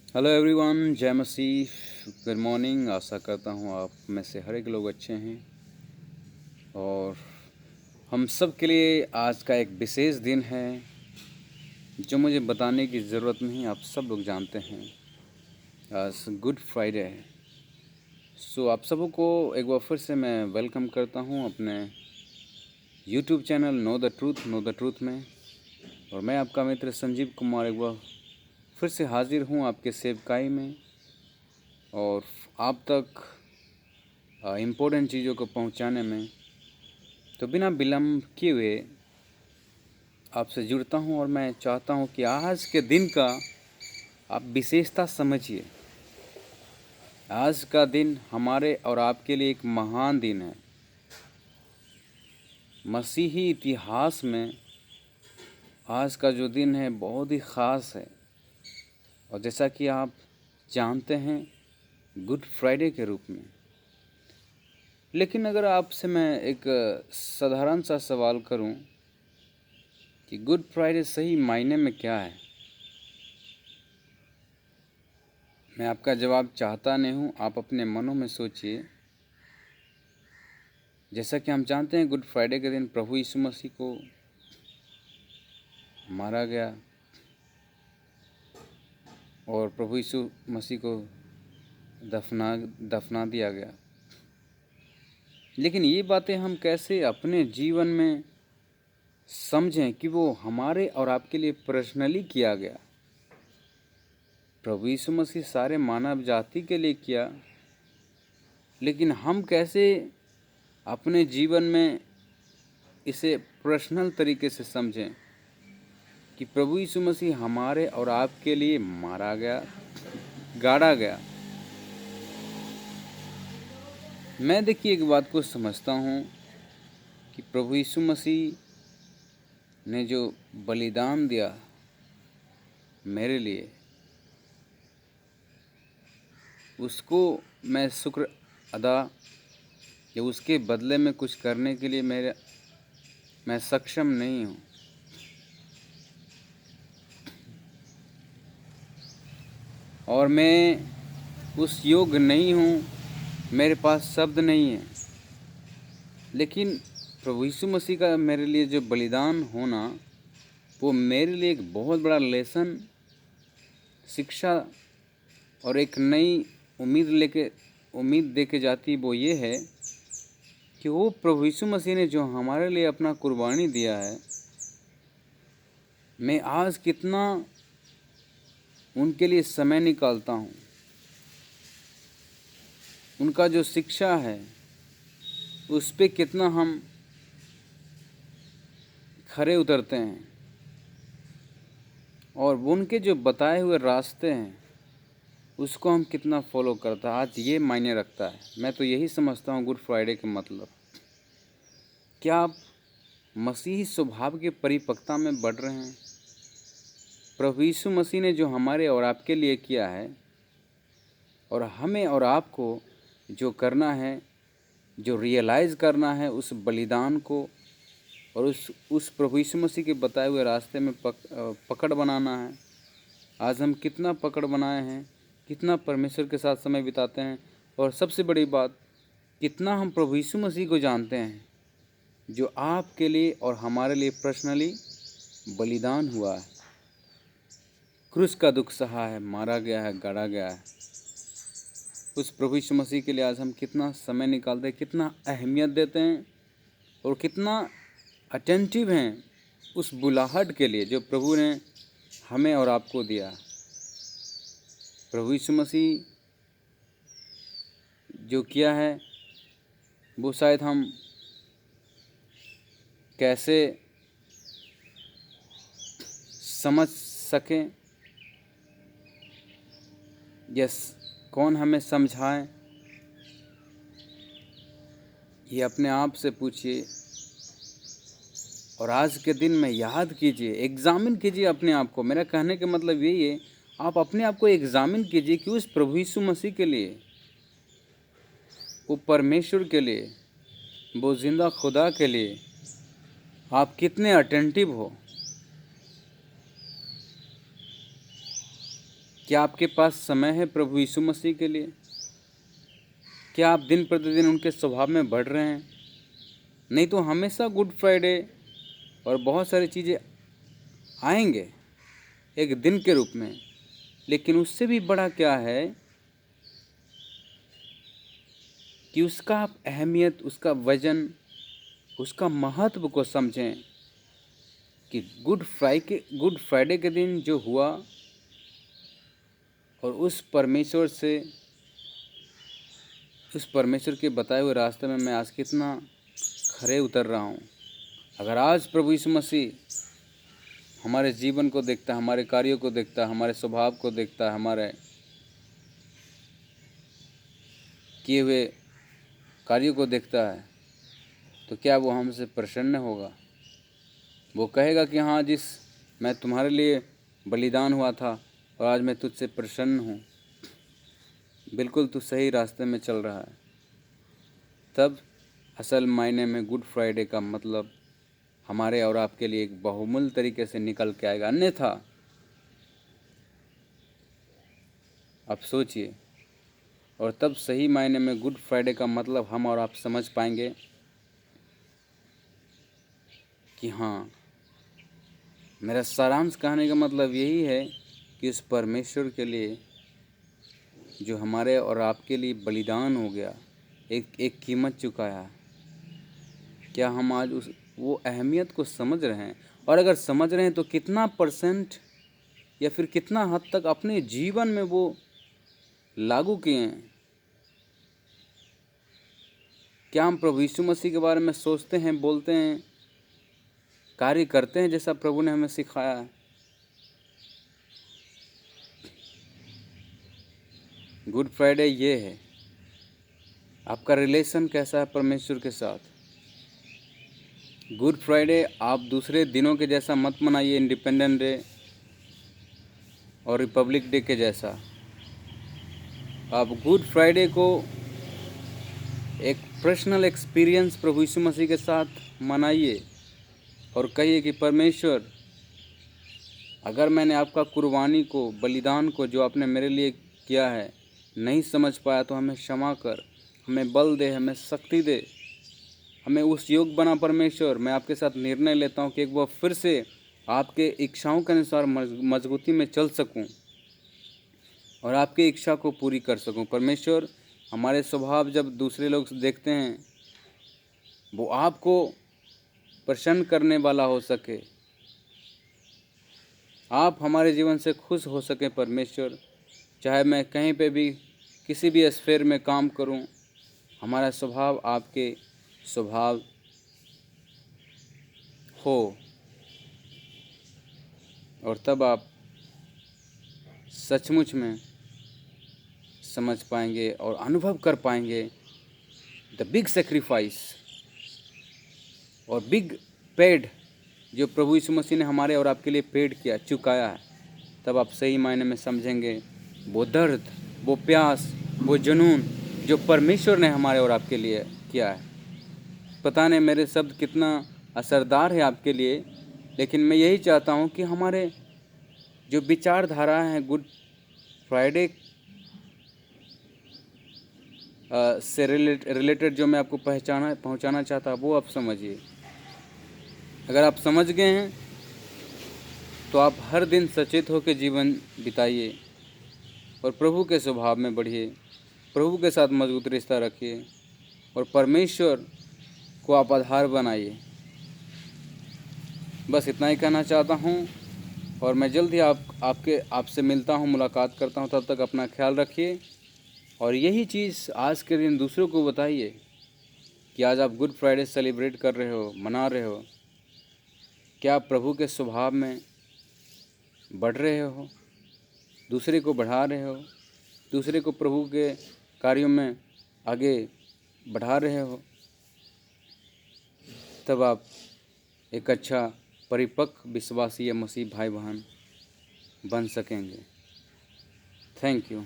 Hello everyone, जय मसीह। Good morning. आशा करता हूँ आप में से हर एक लोग अच्छे हैं और हम सब के लिए आज का एक विशेष दिन है जो मुझे बताने की ज़रूरत नहीं, आप सब लोग जानते हैं। आज गुड फ्राइडे है। आप सबों को एक बार फिर से मैं वेलकम करता हूँ अपने YouTube channel know the truth में। और मैं आपका मित्र संजीव कुमार एक बार फिर से हाजिर हूँ आपके सेवकाई में और आप तक इम्पोर्टेंट चीज़ों को पहुंचाने में। तो बिना विलम्ब किए हुए आपसे जुड़ता हूं और मैं चाहता हूं कि आज के दिन का आप विशेषता समझिए। आज का दिन हमारे और आपके लिए एक महान दिन है। मसीही इतिहास में आज का जो दिन है बहुत ही ख़ास है और जैसा कि आप जानते हैं गुड फ्राइडे के रूप में। लेकिन अगर आपसे मैं एक साधारण सा सवाल करूं कि गुड फ्राइडे सही मायने में क्या है, मैं आपका जवाब चाहता नहीं हूँ। आप अपने मनों में सोचिए। जैसा कि हम जानते हैं गुड फ्राइडे के दिन प्रभु यीशु मसीह को मारा गया और प्रभु यीशु मसीह को दफना दिया गया। लेकिन ये बातें हम कैसे अपने जीवन में समझें कि वो हमारे और आपके लिए पर्सनली किया गया। प्रभु यीशु मसीह सारे मानव जाति के लिए किया, लेकिन हम कैसे अपने जीवन में इसे पर्सनल तरीके से समझें कि प्रभु यीशु मसीह हमारे और आपके लिए मारा गया, गाड़ा गया। मैं देखिए एक बात को समझता हूँ कि प्रभु यीशु मसीह ने जो बलिदान दिया मेरे लिए, उसको मैं शुक्र अदा या उसके बदले में कुछ करने के लिए मैं सक्षम नहीं हूँ। और मैं उस योग्य नहीं हूँ, मेरे पास शब्द नहीं है। लेकिन प्रभु यीशु मसीह का मेरे लिए जो बलिदान होना, वो मेरे लिए एक बहुत बड़ा लेसन, शिक्षा और एक नई उम्मीद दे के जाती। वो ये है कि वो प्रभु यीशु मसीह ने जो हमारे लिए अपना कुर्बानी दिया है, मैं आज कितना उनके लिए समय निकालता हूँ। उनका जो शिक्षा है उस पे कितना हम खरे उतरते हैं और उनके जो बताए हुए रास्ते हैं उसको हम कितना फॉलो करता है, आज ये मायने रखता है। मैं तो यही समझता हूँ गुड फ्राइडे का मतलब। क्या आप मसीही स्वभाव की परिपक्वता में बढ़ रहे हैं? प्रभु यीशु मसीह ने जो हमारे और आपके लिए किया है और हमें और आपको जो करना है, जो रियलाइज़ करना है उस बलिदान को और उस प्रभु यीशु मसीह के बताए हुए रास्ते में पकड़ बनाना है। आज हम कितना पकड़ बनाए हैं, कितना परमेश्वर के साथ समय बिताते हैं और सबसे बड़ी बात, कितना हम प्रभु यीशु मसीह को जानते हैं जो आपके लिए और हमारे लिए पर्सनली बलिदान हुआ है, क्रूस का दुख सहा है, मारा गया है, गाड़ा गया है। उस प्रभु यीशु मसीह के लिए आज हम कितना समय निकालते हैं, कितना अहमियत देते हैं और कितना अटेंटिव हैं उस बुलाहट के लिए जो प्रभु ने हमें और आपको दिया। प्रभु यीशु मसीह जो किया है वो शायद हम कैसे समझ सकें, यस, कौन हमें समझाए, ये अपने आप से पूछिए। और आज के दिन में याद कीजिए, एग्ज़ामिन कीजिए अपने आप को। मेरा कहने का मतलब यही है, आप अपने आप को एग्ज़ामिन कीजिए कि उस प्रभु यीशु मसीह के लिए, वो परमेश्वर के लिए, वो जिंदा खुदा के लिए आप कितने अटेंटिव हो। क्या आपके पास समय है प्रभु यीशु मसीह के लिए? क्या आप दिन प्रतिदिन उनके स्वभाव में बढ़ रहे हैं? नहीं तो हमेशा गुड फ्राइडे और बहुत सारी चीज़ें आएंगे एक दिन के रूप में, लेकिन उससे भी बड़ा क्या है कि उसका आप अहमियत, उसका वजन, उसका महत्व को समझें कि गुड फ्राइडे के दिन जो हुआ और उस परमेश्वर के बताए हुए रास्ते में मैं आज कितना खरे उतर रहा हूँ। अगर आज प्रभु यीशु मसीह हमारे जीवन को देखता है, हमारे कार्यों को देखता है, हमारे स्वभाव को देखता है, हमारे किए हुए कार्यों को देखता है, तो क्या वो हमसे प्रसन्न होगा? वो कहेगा कि हाँ, मैं तुम्हारे लिए बलिदान हुआ था और आज मैं तुझसे प्रसन्न हूँ, बिल्कुल तू सही रास्ते में चल रहा है। तब असल मायने में गुड फ्राइडे का मतलब हमारे और आपके लिए एक बहुमूल्य तरीके से निकल के आएगा। अन्यथा आप सोचिए, और तब सही मायने में गुड फ्राइडे का मतलब हम और आप समझ पाएंगे कि हाँ, मेरा सारांश कहने का मतलब यही है कि उस परमेश्वर के लिए जो हमारे और आपके लिए बलिदान हो गया, एक कीमत चुकाया, क्या हम आज वो अहमियत को समझ रहे हैं? और अगर समझ रहे हैं तो कितना परसेंट या फिर कितना हद तक अपने जीवन में वो लागू किए हैं? क्या हम प्रभु यीशु मसीह के बारे में सोचते हैं, बोलते हैं, कार्य करते हैं जैसा प्रभु ने हमें सिखाया है? गुड फ्राइडे ये है, आपका रिलेशन कैसा है परमेश्वर के साथ? गुड फ्राइडे आप दूसरे दिनों के जैसा मत मनाइए, इंडिपेंडेंस डे और रिपब्लिक डे के जैसा। आप गुड फ्राइडे को एक पर्सनल एक्सपीरियंस प्रभु यीशु मसीह के साथ मनाइए और कहिए कि परमेश्वर, अगर मैंने आपका कुर्बानी को, बलिदान को, जो आपने मेरे लिए किया है, नहीं समझ पाया तो हमें क्षमा कर, हमें बल दे, हमें शक्ति दे, हमें उस योग बना परमेश्वर। मैं आपके साथ निर्णय लेता हूँ कि एक बार फिर से आपके इच्छाओं के अनुसार मजबूती में चल सकूँ और आपकी इच्छा को पूरी कर सकूँ। परमेश्वर, हमारे स्वभाव जब दूसरे लोग देखते हैं वो आपको प्रसन्न करने वाला हो सके, आप हमारे जीवन से खुश हो सके परमेश्वर। चाहे मैं कहीं पे भी, किसी भी स्फेयर में काम करूं, हमारा स्वभाव आपके स्वभाव हो, और तब आप सचमुच में समझ पाएंगे और अनुभव कर पाएंगे द बिग सेक्रीफाइस और बिग पेड जो प्रभु यीशु मसीह ने हमारे और आपके लिए पेड किया, चुकाया है। तब आप सही मायने में समझेंगे वो दर्द, वो प्यास, वो जुनून जो परमेश्वर ने हमारे और आपके लिए किया है। पता नहीं मेरे शब्द कितना असरदार है आपके लिए, लेकिन मैं यही चाहता हूँ कि हमारे जो विचारधारा हैं गुड फ्राइडे से रिलेटेड जो मैं आपको पहुँचाना चाहता, वो आप समझिए। अगर आप समझ गए हैं तो आप हर दिन सचेत होकर जीवन बिताइए और प्रभु के स्वभाव में बढ़िए, प्रभु के साथ मजबूत रिश्ता रखिए और परमेश्वर को आप आधार बनाइए। बस इतना ही कहना चाहता हूँ और मैं जल्द ही आपसे मिलता हूँ, मुलाकात करता हूँ। तब तक अपना ख्याल रखिए और यही चीज़ आज के दिन दूसरों को बताइए कि आज आप गुड फ्राइडे सेलिब्रेट कर रहे हो, मना रहे हो। क्या आप प्रभु के स्वभाव में बढ़ रहे हो, दूसरे को बढ़ा रहे हो, दूसरे को प्रभु के कार्यों में आगे बढ़ा रहे हो? तब आप एक अच्छा परिपक्व विश्वासी या मसीह भाई बहन बन सकेंगे। Thank you.